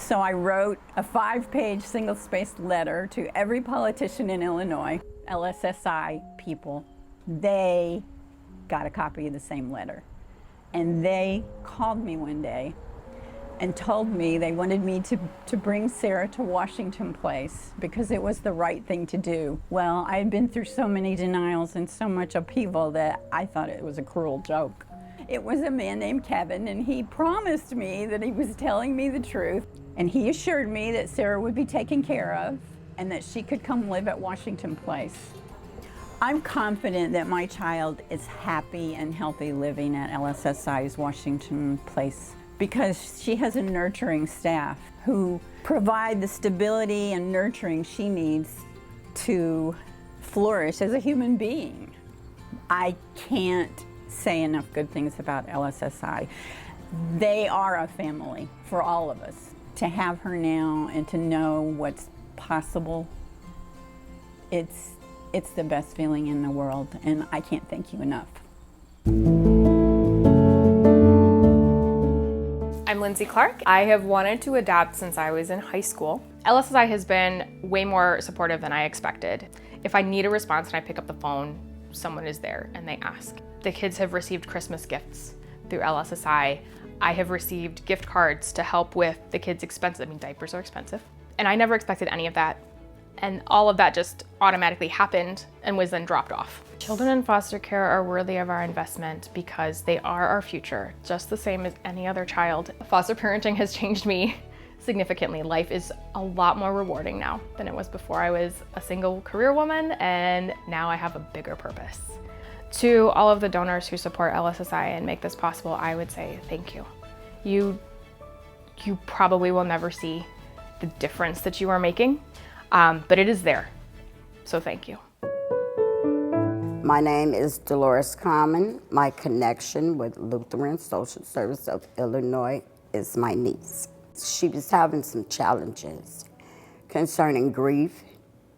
So I wrote a 5-page single-spaced letter to every politician in Illinois, LSSI people. They got a copy of the same letter. And they called me one day and told me they wanted me to bring Sarah to Washington Place because it was the right thing to do. Well, I had been through so many denials and so much upheaval that I thought it was a cruel joke. It was a man named Kevin, and he promised me that he was telling me the truth. And he assured me that Sarah would be taken care of and that she could come live at Washington Place. I'm confident that my child is happy and healthy living at LSSI's Washington Place because she has a nurturing staff who provide the stability and nurturing she needs to flourish as a human being. I can't say enough good things about LSSI. They are a family for all of us. To have her now and to know what's possible, it's the best feeling in the world, and I can't thank you enough. I'm Lindsay Clark. I have wanted to adopt since I was in high school. LSSI has been way more supportive than I expected. If I need a response and I pick up the phone, someone is there and they ask. The kids have received Christmas gifts through LSSI. I have received gift cards to help with the kids' expenses. I mean, diapers are expensive. And I never expected any of that. And all of that just automatically happened and was then dropped off. Children in foster care are worthy of our investment because they are our future, just the same as any other child. Foster parenting has changed me significantly. Life is a lot more rewarding now than it was before. I was a single career woman, and now I have a bigger purpose. To all of the donors who support LSSI and make this possible, I would say thank you. You probably will never see the difference that you are making, but it is there, so thank you. My name is Dolores Common. My connection with Lutheran Social Service of Illinois is my niece. She was having some challenges concerning grief,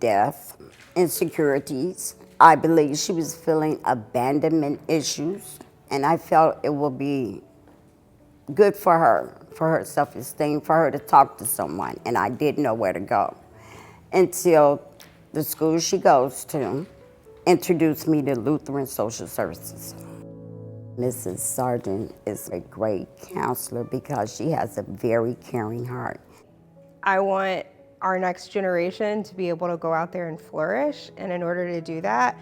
death, insecurities. I believe she was feeling abandonment issues, and I felt it would be good for her self-esteem, for her to talk to someone, and I didn't know where to go until the school she goes to introduced me to Lutheran Social Services. Mrs. Sargent is a great counselor because she has a very caring heart. I want our next generation to be able to go out there and flourish, and in order to do that,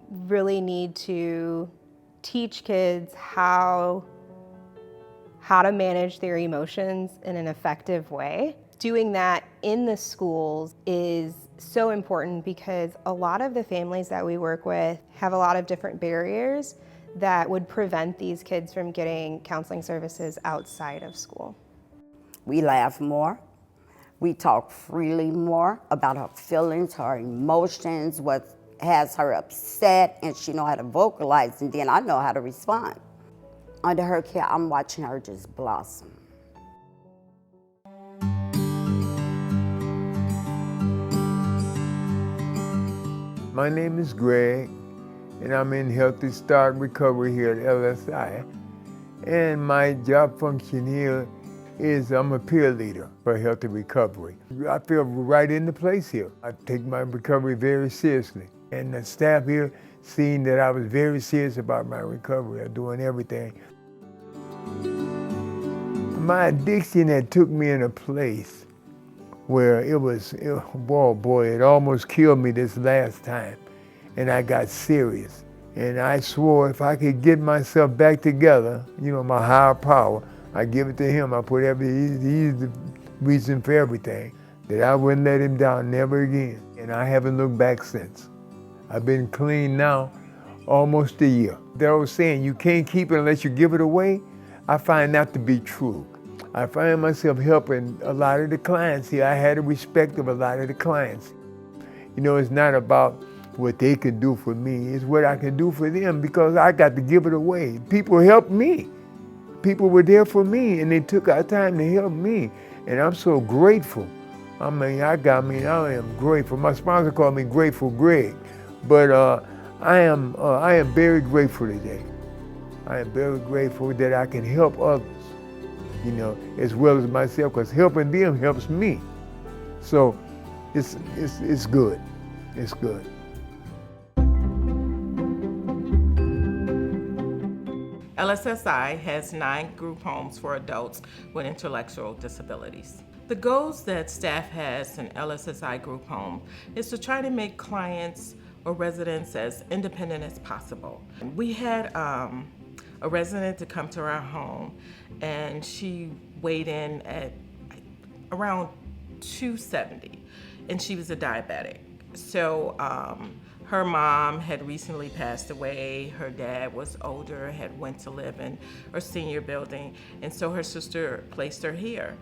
really need to teach kids how to manage their emotions in an effective way. Doing that in the schools is so important because a lot of the families that we work with have a lot of different barriers that would prevent these kids from getting counseling services outside of school. We laugh more. We talk freely more about her feelings, her emotions, what has her upset, and she knows how to vocalize, and then I know how to respond. Under her care, I'm watching her just blossom. My name is Greg, and I'm in Healthy Start Recovery here at LSI. And my job function here is I'm a peer leader for Healthy Recovery. I feel right in the place here. I take my recovery very seriously. And the staff here, seeing that I was very serious about my recovery, are doing everything. My addiction had took me in a place where it almost killed me this last time. And I got serious. And I swore if I could get myself back together, my higher power, I give it to him. I put he's the reason for everything, that I wouldn't let him down, never again. And I haven't looked back since. I've been clean now almost a year. That old saying, you can't keep it unless you give it away, I find that to be true. I find myself helping a lot of the clients here. I had the respect of a lot of the clients. It's not about what they can do for me, it's what I can do for them because I got to give it away. People helped me. People were there for me and they took our time to help me. And I'm so grateful. I am grateful. My sponsor called me Grateful Greg. But I am very grateful today. I am very grateful that I can help others you know, as well as myself, because helping them helps me. So it's good. It's good. LSSI has 9 group homes for adults with intellectual disabilities. The goals that staff has in LSSI group home is to try to make clients or residents as independent as possible. We had a resident to come to our home, and she weighed in at around 270, and she was a diabetic. So her mom had recently passed away. Her dad was older, had went to live in her senior building, and so her sister placed her here.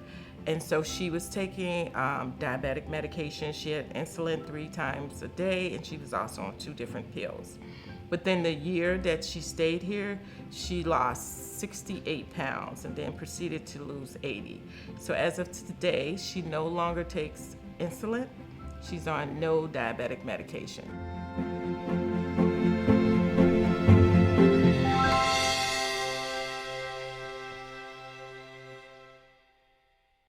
And so she was taking diabetic medication. She had insulin 3 times a day, and she was also on 2 different pills. Within the year that she stayed here, she lost 68 pounds and then proceeded to lose 80. So as of today, she no longer takes insulin. She's on no diabetic medication.